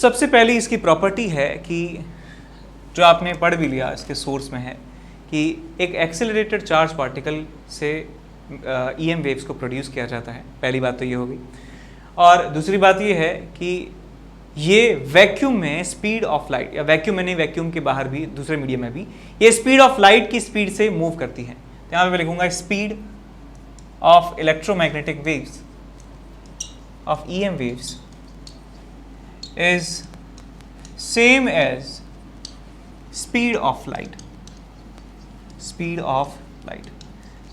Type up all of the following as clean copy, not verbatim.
सबसे पहली इसकी प्रॉपर्टी है कि जो आपने पढ़ भी लिया इसके सोर्स में है कि एक एक्सेलरेटेड चार्ज पार्टिकल से ईएम वेव्स को प्रोड्यूस किया जाता है। पहली बात तो ये होगी। और दूसरी बात ये है कि ये वैक्यूम में स्पीड ऑफ लाइट, या वैक्यूम में नहीं, वैक्यूम के बाहर भी दूसरे मीडियम में भी ये स्पीड ऑफ लाइट की स्पीड से मूव करती है। तो यहाँ पे मैं लिखूंगा speed of electromagnetic waves of EM waves is same as speed of light. Speed of light,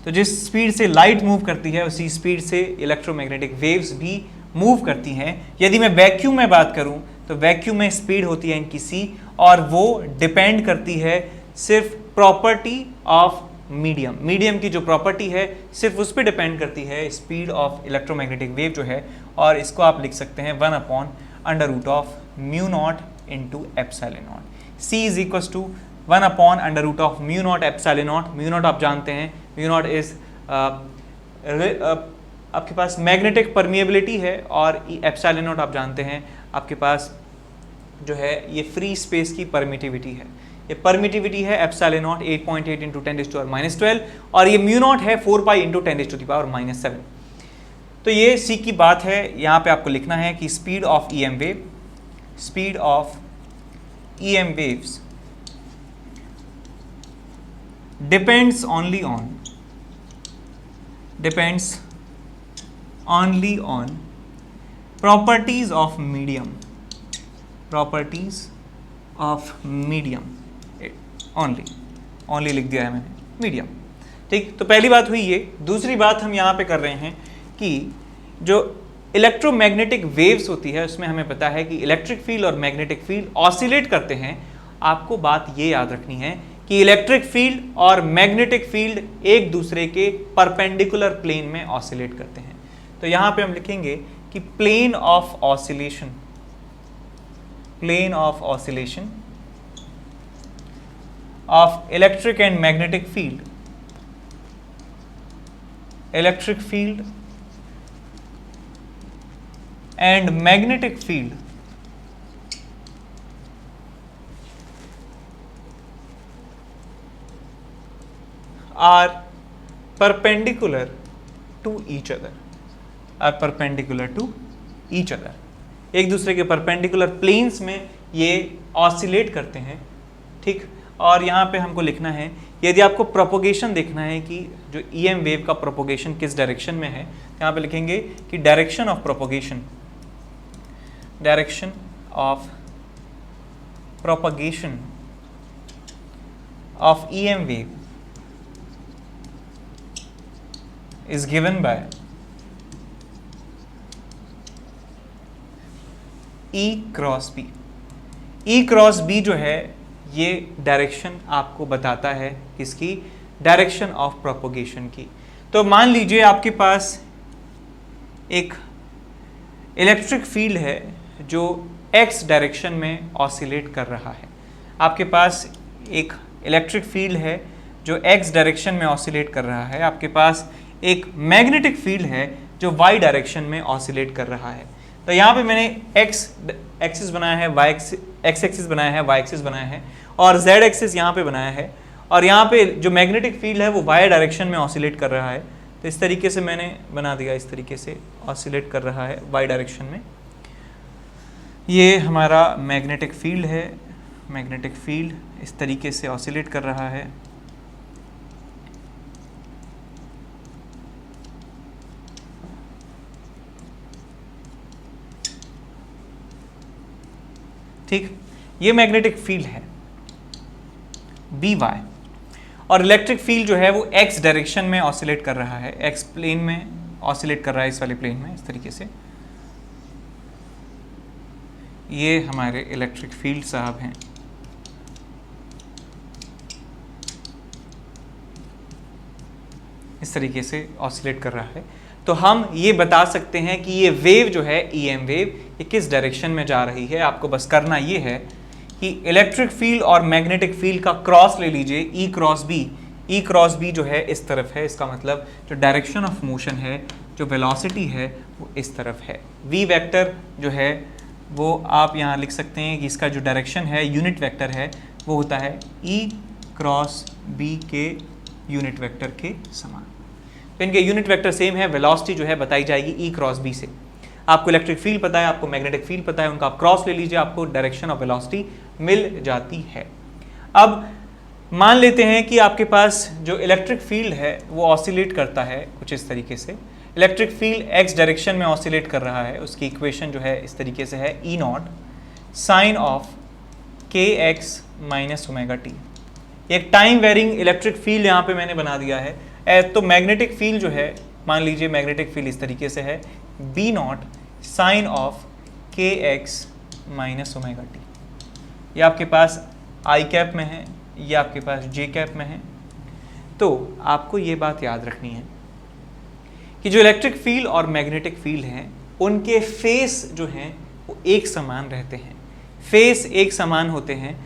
तो जिस स्पीड से लाइट मूव करती है उसी स्पीड से इलेक्ट्रोमैग्नेटिक वेव्स भी मूव करती हैं। यदि मैं वैक्यूम में बात करूं तो वैक्यूम में स्पीड होती है इनकी c, और वो डिपेंड करती है सिर्फ प्रॉपर्टी ऑफ मीडियम। मीडियम की जो प्रॉपर्टी है सिर्फ उस पर डिपेंड करती है स्पीड ऑफ इलेक्ट्रोमैग्नेटिक वेव जो है। और इसको आप लिख सकते हैं 1/√ऑफ mu naught into epsilon naught. c is equals to 1/√ऑफ mu naught epsilon naught. Mu naught आप जानते हैं, म्यू नॉट इज आपके पास मैग्नेटिक परमिएबिलिटी है, और एप्सिलॉन नॉट आप जानते हैं आपके पास जो है ये फ्री स्पेस की परमिटिविटी है। ये परमिटिविटी है एप्सिलॉन नॉट 8.8 इंटू 10⁻12, और ये म्यू नॉट है 4 पाई इंटू 10⁻⁻7। तो ये सी की बात है। यहाँ पे आपको लिखना है कि speed of EM wave, speed of EM waves depends only on properties of medium only लिख दिया है मैंने, मीडियम। ठीक, तो पहली बात हुई ये। दूसरी बात हम यहाँ पे कर रहे हैं कि जो इलेक्ट्रोमैग्नेटिक वेव्स होती है उसमें हमें पता है कि इलेक्ट्रिक फील्ड और मैग्नेटिक फील्ड ऑसिलेट करते हैं। आपको बात ये याद रखनी है कि इलेक्ट्रिक फील्ड और मैग्नेटिक फील्ड एक दूसरे के परपेंडिकुलर प्लेन में ऑसिलेट करते हैं। तो यहाँ पे हम लिखेंगे कि plane of oscillation of electric and magnetic field, electric field and magnetic field are perpendicular to each other, एक दूसरे के परपेंडिकुलर प्लेन्स में ये ऑसिलेट करते हैं। ठीक, और यहाँ पे हमको लिखना है, यदि आपको प्रोपोगेशन देखना है कि जो ईएम वेव का प्रोपोगेशन किस डायरेक्शन में है, तो यहाँ पे लिखेंगे कि direction of propagation of EM wave is given by E cross B। E cross B जो है ये डायरेक्शन आपको बताता है किसकी, डायरेक्शन ऑफ प्रोपोगेशन की। तो मान लीजिए आपके पास एक इलेक्ट्रिक फील्ड है जो x डायरेक्शन में ऑसिलेट कर रहा है। आपके पास एक इलेक्ट्रिक फील्ड है जो x डायरेक्शन में ऑसिलेट कर रहा है। आपके पास एक मैग्नेटिक फील्ड है जो y डायरेक्शन में ऑसिलेट कर रहा है। तो यहाँ पे मैंने x एक्सिस बनाया है, x एक्सिस बनाया है, y एक्सिस बनाया है, और z एक्सिस यहाँ पे बनाया है, और यहाँ पे जो मैग्नेटिक फील्ड है वो y डायरेक्शन में ऑसिलेट कर रहा है। तो इस तरीके से मैंने बना दिया, इस तरीके से ऑसिलेट कर रहा है y डायरेक्शन में। ये हमारा मैग्नेटिक फील्ड है, मैग्नेटिक फील्ड इस तरीके से ऑसिलेट कर रहा है। ठीक, ये मैग्नेटिक फील्ड है By, और इलेक्ट्रिक फील्ड जो है वो x डायरेक्शन में ऑसिलेट कर रहा है, x प्लेन में ऑसिलेट कर रहा है, इस वाले प्लेन में, इस तरीके से। ये हमारे इलेक्ट्रिक फील्ड साहब हैं। इस तरीके से ऑसिलेट कर रहा है। तो हम ये बता सकते हैं कि ये वेव जो है ईएम वेव ये किस डायरेक्शन में जा रही है। आपको बस करना ये है कि इलेक्ट्रिक फील्ड और मैग्नेटिक फील्ड का क्रॉस ले लीजिए, ई क्रॉस बी जो है इस तरफ है। इसका मतलब जो डायरेक्शन ऑफ मोशन है, जो वेलोसिटी है वो इस तरफ है। वी वेक्टर जो है वो आप यहाँ लिख सकते हैं कि इसका जो डायरेक्शन है, यूनिट वेक्टर है, वो होता है E क्रॉस B के यूनिट वेक्टर के समान। तो इनके यूनिट वेक्टर सेम है, वेलोसिटी जो है बताई जाएगी E क्रॉस B से। आपको इलेक्ट्रिक फील्ड पता है, आपको मैग्नेटिक फील्ड पता है, उनका आप क्रॉस ले लीजिए, आपको डायरेक्शन ऑफ वेलोसिटी मिल जाती है। अब मान लेते हैं कि आपके पास जो इलेक्ट्रिक फील्ड है वो ऑसिलेट करता है कुछ इस तरीके से। इलेक्ट्रिक फील्ड एक्स डायरेक्शन में ऑसिलेट कर रहा है, उसकी इक्वेशन जो है इस तरीके से है E nought sine of kx minus omega t. एक टाइम वेरिंग इलेक्ट्रिक फील्ड यहाँ पे मैंने बना दिया है। तो मैग्नेटिक फील्ड जो है, मान लीजिए मैग्नेटिक फील्ड इस तरीके से है B nought sine of kx minus omega t. ये आपके पास आई कैप में है, ये आपके पास जे कैप में है। तो आपको ये बात याद रखनी है कि जो इलेक्ट्रिक फील्ड और मैग्नेटिक फील्ड हैं उनके फेस जो हैं वो एक समान रहते हैं, फेस एक समान होते हैं।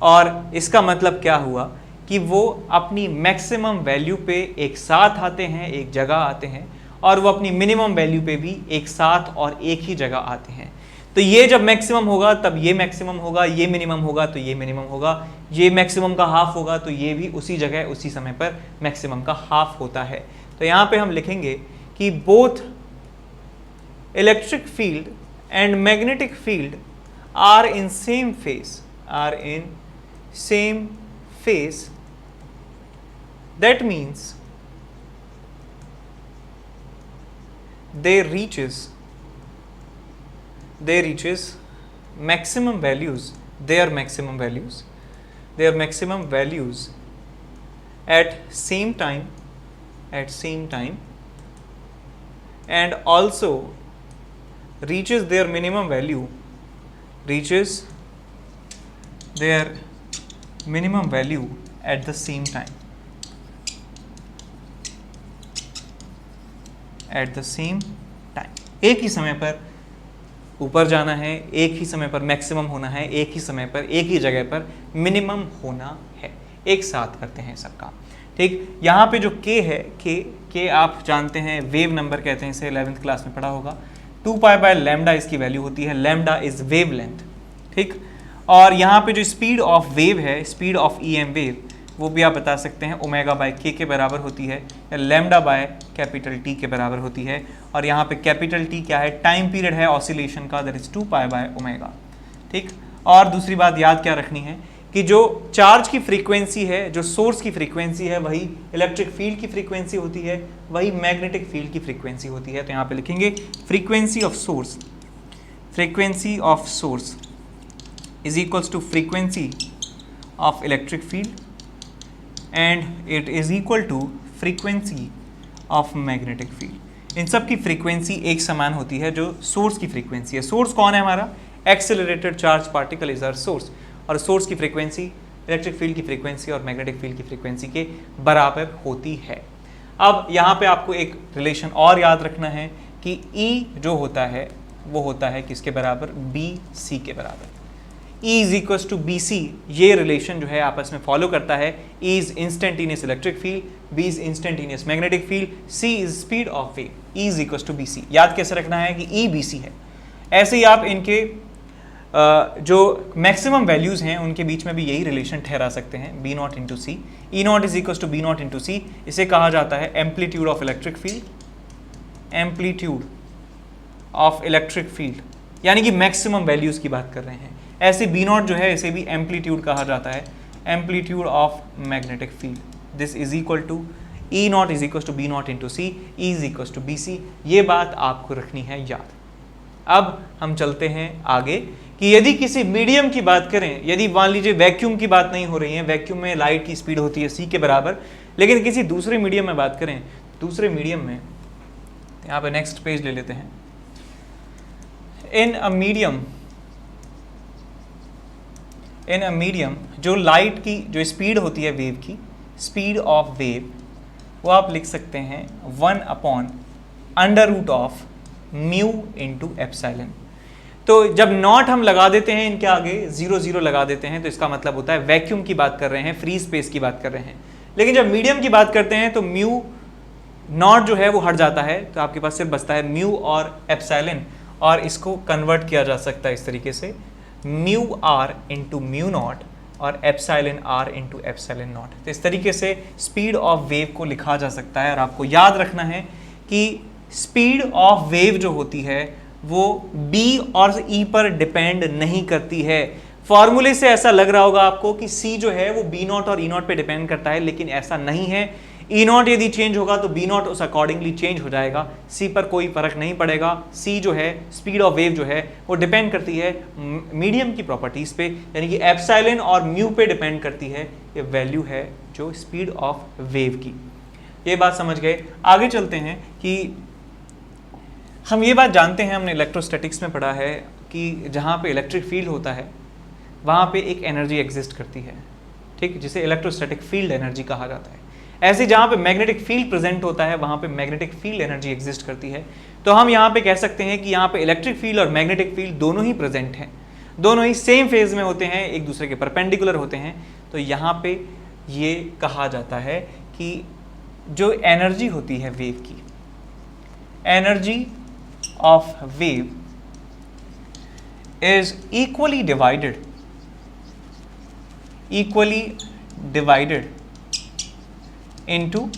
और इसका मतलब क्या हुआ कि वो अपनी मैक्सिमम वैल्यू पे एक साथ आते हैं, एक जगह आते हैं, और वो अपनी मिनिमम वैल्यू पे भी एक साथ और एक ही जगह आते हैं। तो ये जब मैक्सिमम होगा तब ये मैक्सिमम होगा, ये मिनिमम होगा तो ये मिनिमम होगा, ये मैक्सिमम का हाफ होगा तो ये भी उसी जगह उसी समय पर मैक्सिमम का हाफ होता है। तो यहाँ पे हम लिखेंगे कि both electric field and magnetic field are in same phase, are in same phase. That means they reaches maximum values, their maximum values at same time, and also reaches their minimum value at the same time, at the same time. एक ही समय पर ऊपर जाना है, एक ही समय पर maximum होना है, एक ही समय पर एक ही जगह पर मिनिमम होना है। एक साथ करते हैं सब काम, ठीक। यहाँ पे जो k है, k आप जानते हैं वेव नंबर कहते हैं, इसे 11th क्लास में पढ़ा होगा। 2 पाई बाय लैम्डा इसकी वैल्यू होती है, लैम्डा इज वेव लेंथ, ठीक। और यहाँ पे जो स्पीड ऑफ वेव है, स्पीड ऑफ EM वेव, वो भी आप बता सकते हैं ओमेगा बाय k के बराबर होती है, या लैम्डा बाय कैपिटल T के बराबर होती है। और यहाँ पे कैपिटल T क्या है, टाइम पीरियड है ऑसिलेशन का, that is 2 pi by omega, ठीक। और दूसरी बात याद क्या रखनी है कि जो चार्ज की फ्रीक्वेंसी है, जो सोर्स की फ्रीक्वेंसी है, वही इलेक्ट्रिक फील्ड की फ्रीक्वेंसी होती है, वही मैग्नेटिक फील्ड की फ्रीक्वेंसी होती है। तो यहाँ पे लिखेंगे frequency of source is equals to frequency of electric field and it is equal to frequency of magnetic field. इन सब की फ्रीक्वेंसी एक समान होती है जो सोर्स की फ्रीक्वेंसी है। सोर्स कौन है हमारा, accelerated charge particle is our source, और सोर्स की फ्रीक्वेंसी इलेक्ट्रिक फील्ड की फ्रीक्वेंसी और मैग्नेटिक फील्ड की फ्रीक्वेंसी के बराबर होती है। अब यहाँ पे आपको एक रिलेशन और याद रखना है कि E जो होता है वो होता है किसके बराबर, BC के बराबर। E is equals to BC, ये रिलेशन जो है आपस में फॉलो करता है। E is instantaneous electric field, B is instantaneous magnetic field, C is speed of wave, E is equals to BC। याद कैसे रखना है कि E BC है। ऐसे ही आप इनके जो मैक्सिमम वैल्यूज हैं उनके बीच में भी यही रिलेशन ठहरा सकते हैं, B not into c. E not is equals to B not into c. इसे कहा जाता है amplitude of electric field, amplitude of electric field, यानी कि मैक्सिमम वैल्यूज की बात कर रहे हैं। ऐसे B नॉट जो है इसे भी एम्पलीट्यूड कहा जाता है, amplitude of magnetic field. This is equal to E not is equal to B not into c, E is equal to BC। ये बात आपको रखनी है याद। अब हम चलते हैं आगे कि यदि किसी मीडियम की बात करें, यदि मान लीजिए वैक्यूम की बात नहीं हो रही है, वैक्यूम में लाइट की स्पीड होती है c के बराबर, लेकिन किसी दूसरे मीडियम में बात करें, दूसरे मीडियम में यहाँ पे नेक्स्ट पेज ले लेते हैं। इन अ मीडियम जो लाइट की जो स्पीड होती है वेव की, स्पीड ऑफ वेव, वो आप लिख सकते हैं 1/√ऑफ म्यू इंटू एप्सिलॉन। तो जब नॉट हम लगा देते हैं इनके आगे, 0 लगा देते हैं, तो इसका मतलब होता है वैक्यूम की बात कर रहे हैं, फ्री स्पेस की बात कर रहे हैं। लेकिन जब मीडियम की बात करते हैं तो म्यू नॉट जो है वो हट जाता है, तो आपके पास सिर्फ बचता है म्यू और एप्सिलॉन। और इसको कन्वर्ट किया जा सकता है इस तरीके से mu r into mu naught और epsilon r into epsilon naught. तो इस तरीके से स्पीड ऑफ वेव को लिखा जा सकता है। और आपको याद रखना है कि स्पीड ऑफ वेव जो होती है वो b और e पर डिपेंड नहीं करती है। फॉर्मूले से ऐसा लग रहा होगा आपको कि c जो है वो b नॉट और e नॉट पे डिपेंड करता है, लेकिन ऐसा नहीं है। e नॉट यदि चेंज होगा तो b नॉट उस अकॉर्डिंगली चेंज हो जाएगा, c पर कोई फर्क नहीं पड़ेगा। c जो है स्पीड ऑफ वेव जो है वो डिपेंड करती है मीडियम की प्रॉपर्टीज पे, यानी कि एप्सिलॉन और म्यू पे डिपेंड करती है। ये वैल्यू है जो स्पीड ऑफ वेव की। ये बात समझ गए। आगे चलते हैं कि हम ये बात जानते हैं, हमने इलेक्ट्रोस्टैटिक्स में पढ़ा है कि जहाँ पे इलेक्ट्रिक फील्ड होता है वहाँ पे एक एनर्जी एग्जिस्ट करती है, ठीक, जिसे इलेक्ट्रोस्टैटिक फील्ड एनर्जी कहा जाता है। ऐसे जहाँ पे मैग्नेटिक फील्ड प्रेजेंट होता है वहाँ पे मैग्नेटिक फील्ड एनर्जी एग्जिस्ट करती है। तो हम यहाँ पे कह सकते हैं कि यहाँ पे इलेक्ट्रिक फील्ड और मैग्नेटिक फील्ड दोनों ही प्रेजेंट हैं, दोनों ही सेम फेज में होते हैं, एक दूसरे के परपेंडिकुलर होते हैं। तो यहाँ पे ये कहा जाता है कि जो एनर्जी होती है वेव की, energy of wave is equally divided into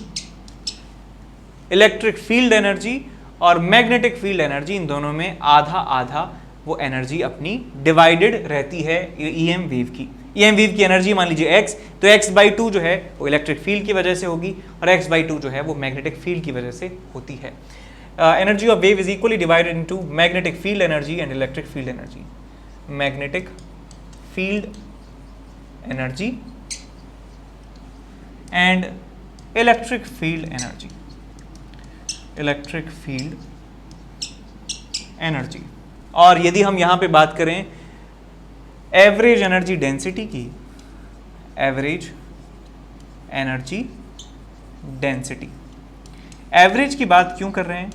electric field energy और मैग्नेटिक फील्ड एनर्जी। इन दोनों में आधा आधा वो एनर्जी अपनी डिवाइडेड रहती है ईएम वेव की। ईएम वेव की एनर्जी मान लीजिए x, तो x/2 जो है वो इलेक्ट्रिक फील्ड की वजह से होगी और x/2 जो है वो मैग्नेटिक फील्ड की वजह से होती है। Energy of wave is equally divided into magnetic field energy and electric field energy. Magnetic field energy and electric field energy, electric field energy. और यदि हम यहाँ पे बात करें एवरेज एनर्जी डेंसिटी की, एवरेज एनर्जी डेंसिटी, एवरेज की बात क्यों कर रहे हैं?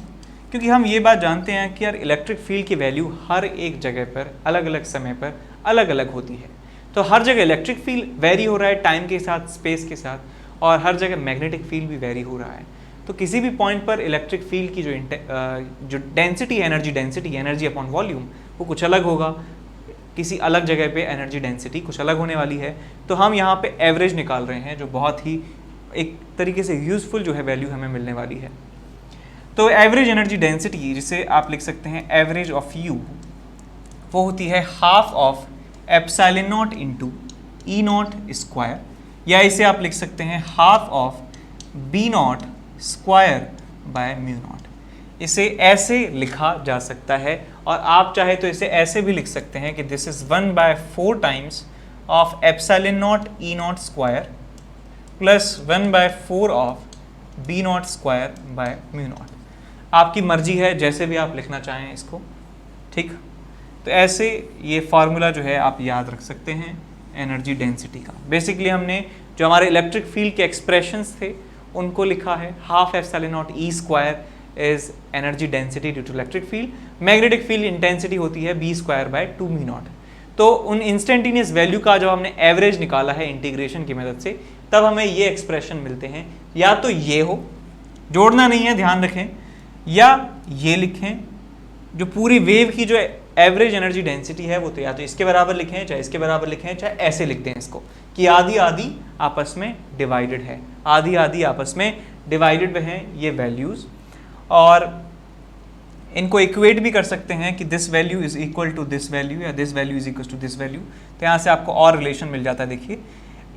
क्योंकि हम ये बात जानते हैं कि यार इलेक्ट्रिक फील्ड की वैल्यू हर एक जगह पर अलग अलग समय पर अलग अलग होती है। तो हर जगह इलेक्ट्रिक फील्ड वेरी हो रहा है टाइम के साथ, स्पेस के साथ, और हर जगह मैग्नेटिक फील्ड भी वेरी हो रहा है। तो किसी भी पॉइंट पर इलेक्ट्रिक फील्ड की जो density, energy density, energy upon volume, वो कुछ अलग होगा। किसी अलग जगह पे एनर्जी डेंसिटी कुछ अलग होने वाली है। तो हम यहाँ पे एवरेज निकाल रहे हैं, जो बहुत ही एक तरीके से यूजफुल जो है वैल्यू हमें मिलने वाली है। तो एवरेज एनर्जी डेंसिटी, जिसे आप लिख सकते हैं एवरेज ऑफ यू, वो होती है half of epsilon nought into E not square, या इसे आप लिख सकते हैं half of B not square by mu nought. इसे ऐसे लिखा जा सकता है, और आप चाहे तो इसे ऐसे भी लिख सकते हैं कि this is 1/4 times of epsilon not E not square plus 1/4 of B not square by mu nought. आपकी मर्जी है जैसे भी आप लिखना चाहें इसको, ठीक। तो ऐसे ये फार्मूला जो है आप याद रख सकते हैं एनर्जी डेंसिटी का। बेसिकली हमने जो हमारे इलेक्ट्रिक फील्ड के एक्सप्रेशंस थे उनको लिखा है। Half epsilon not E square is energy density due to electric field. Magnetic field intensity होती है B square by 2 mu not. तो उन इंस्टेंटेनियस वैल्यू का जब हमने एवरेज निकाला है इंटीग्रेशन की मदद से, तब हमें ये एक्सप्रेशन मिलते हैं। या तो ये हो, जोड़ना नहीं है ध्यान रखें, या ये लिखें, जो पूरी वेव की जो एवरेज एनर्जी डेंसिटी है वो तो या तो इसके बराबर लिखें, चाहे इसके बराबर लिखें, चाहे ऐसे लिखते हैं इसको कि आधी आधी आपस में डिवाइडेड है, आधी आधी आपस में डिवाइडेड हैं ये वैल्यूज़। और इनको इक्वेट भी कर सकते हैं कि this value is equal to this value या this value is equal to this value. तो यहाँ से आपको और रिलेशन मिल जाता है। देखिए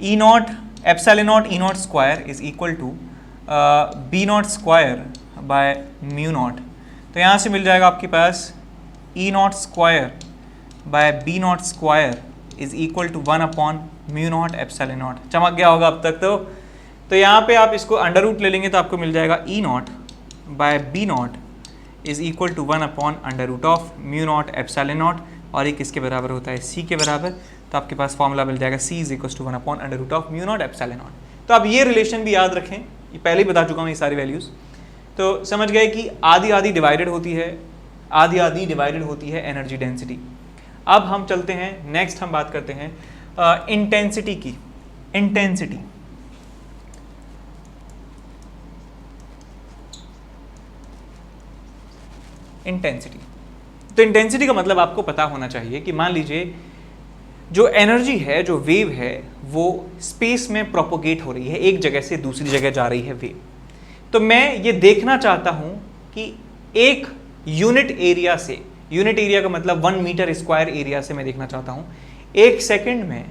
E naught epsilon not E not square is equal to B not square by mu not. तो यहाँ से मिल जाएगा आपके पास E not square by B not square is equal to 1 mu naught epsilon naught. चमक गया होगा अब तक तो यहाँ पे आप इसको अंडर रूट ले लेंगे तो आपको मिल जाएगा E naught by B naught is equal to 1/√ऑफ म्यू नॉट एप्सिलॉन नॉट, और एक इसके बराबर होता है सी के बराबर। तो आपके पास फॉर्मूला मिल जाएगा सी इज इक्वल टू 1/√ऑफ म्यू नॉट एप्सिलॉन नॉट। तो आप ये रिलेशन भी याद रखें, ये पहले ही बता चुका हूँ ये सारी वैल्यूज़। तो समझ गए कि आधी आधी डिवाइडेड होती है, आधी आधी डिवाइडेड होती है एनर्जी डेंसिटी। अब हम चलते हैं नेक्स्ट, हम बात करते हैं इंटेंसिटी की। इंटेंसिटी तो इंटेंसिटी का मतलब आपको पता होना चाहिए कि मान लीजिए जो एनर्जी है, जो वेव है, वो स्पेस में प्रोपोगेट हो रही है, एक जगह से दूसरी जगह जा रही है वेव। तो मैं ये देखना चाहता हूं कि एक यूनिट एरिया से, यूनिट एरिया का मतलब 1 मीटर स्क्वायर एरिया से मैं देखना चाहता हूं एक सेकंड में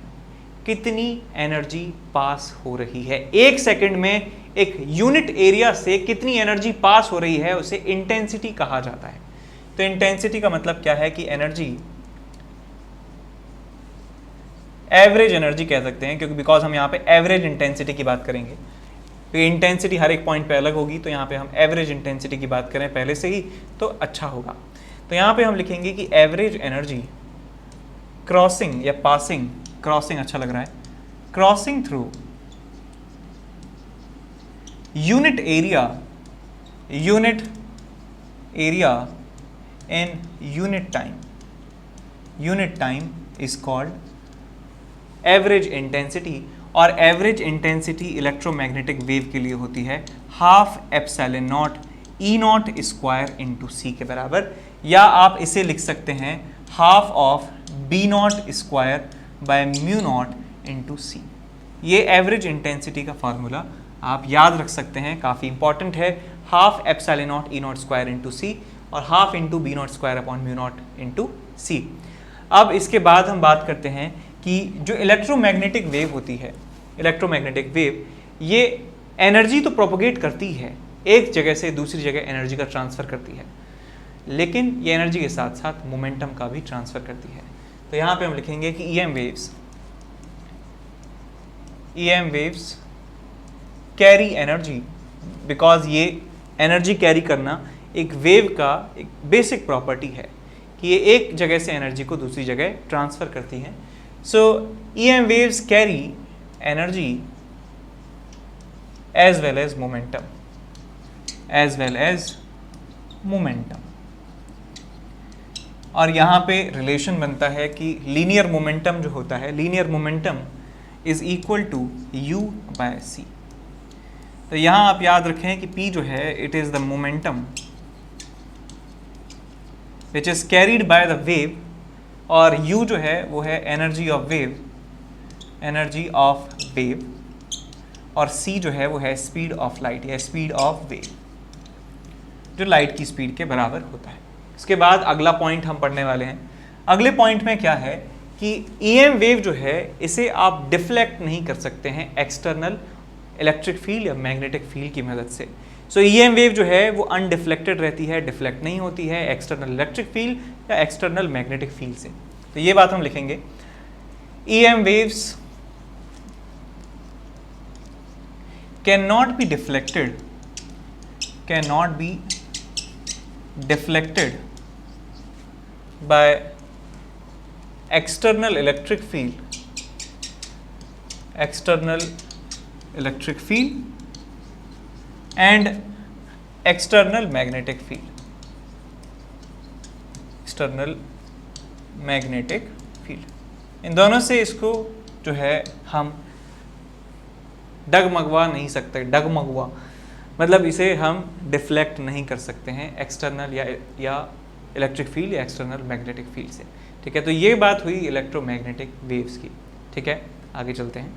कितनी एनर्जी पास हो रही है। एक सेकंड में एक यूनिट एरिया से कितनी एनर्जी पास हो रही है, उसे इंटेंसिटी कहा जाता है। तो इंटेंसिटी का मतलब क्या है कि एनर्जी, एवरेज एनर्जी कह सकते हैं, क्योंकि बिकॉज हम यहाँ पे एवरेज इंटेंसिटी की बात करेंगे, तो इंटेंसिटी हर एक पॉइंट पे अलग होगी, तो यहाँ पे हम एवरेज इंटेंसिटी की बात करें पहले से ही तो अच्छा होगा। तो यहाँ पे हम लिखेंगे कि एवरेज एनर्जी क्रॉसिंग या पासिंग, क्रॉसिंग अच्छा लग रहा है, crossing through unit area in unit time is called average intensity. और एवरेज इंटेंसिटी इलेक्ट्रोमैग्नेटिक वेव के लिए होती है half epsilon not E not square into c के बराबर, या आप इसे लिख सकते हैं half of B not square by mu naught into c. ये एवरेज इंटेंसिटी का फॉर्मूला आप याद रख सकते हैं, काफ़ी इंपॉर्टेंट है। Half epsilon not E not square into c और half into B not square upon mu naught into c. अब इसके बाद हम बात करते हैं कि जो इलेक्ट्रोमैग्नेटिक वेव होती है, इलेक्ट्रोमैग्नेटिक वेव ये एनर्जी तो प्रोपोगेट करती है, एक जगह से दूसरी जगह एनर्जी का ट्रांसफ़र करती है, लेकिन ये एनर्जी के साथ साथ मोमेंटम का भी ट्रांसफ़र करती है। तो यहाँ पे हम लिखेंगे कि EM waves carry energy, because ये एनर्जी कैरी करना एक वेव का एक बेसिक प्रॉपर्टी है कि ये एक जगह से एनर्जी को दूसरी जगह ट्रांसफ़र करती हैं। So EM waves carry energy as well as momentum, और यहाँ पे रिलेशन बनता है कि लीनियर मोमेंटम जो होता है, linear momentum is equal to u by c। तो यहाँ आप याद रखें कि p जो है it is the momentum which is carried by the wave, और u जो है वो है एनर्जी ऑफ वेव, और c जो है वो है स्पीड ऑफ लाइट या स्पीड ऑफ वेव, जो लाइट की स्पीड के बराबर होता है। इसके बाद अगला पॉइंट हम पढ़ने वाले हैं। अगले पॉइंट में क्या है कि EM वेव जो है इसे आप डिफ्लेक्ट नहीं कर सकते हैं एक्सटर्नल इलेक्ट्रिक फील्ड या मैग्नेटिक फील्ड की मदद से। सो EM वेव जो है वो अनडिफ्लेक्टेड रहती है, डिफ्लेक्ट नहीं होती है एक्सटर्नल इलेक्ट्रिक फील्ड या एक्सटर्नल मैग्नेटिक फील्ड से। तो ये बात हम लिखेंगे, EM waves can not be deflected by external electric field and external magnetic field, इन दोनों से इसको जो है हम डगमगवा नहीं सकते, डगमगवा मतलब इसे हम डिफ्लेक्ट नहीं कर सकते हैं एक्सटर्नल या इलेक्ट्रिक फील्ड या एक्सटर्नल मैग्नेटिक फील्ड से। ठीक है, तो ये बात हुई इलेक्ट्रोमैग्नेटिक वेव्स की। ठीक है, आगे चलते हैं।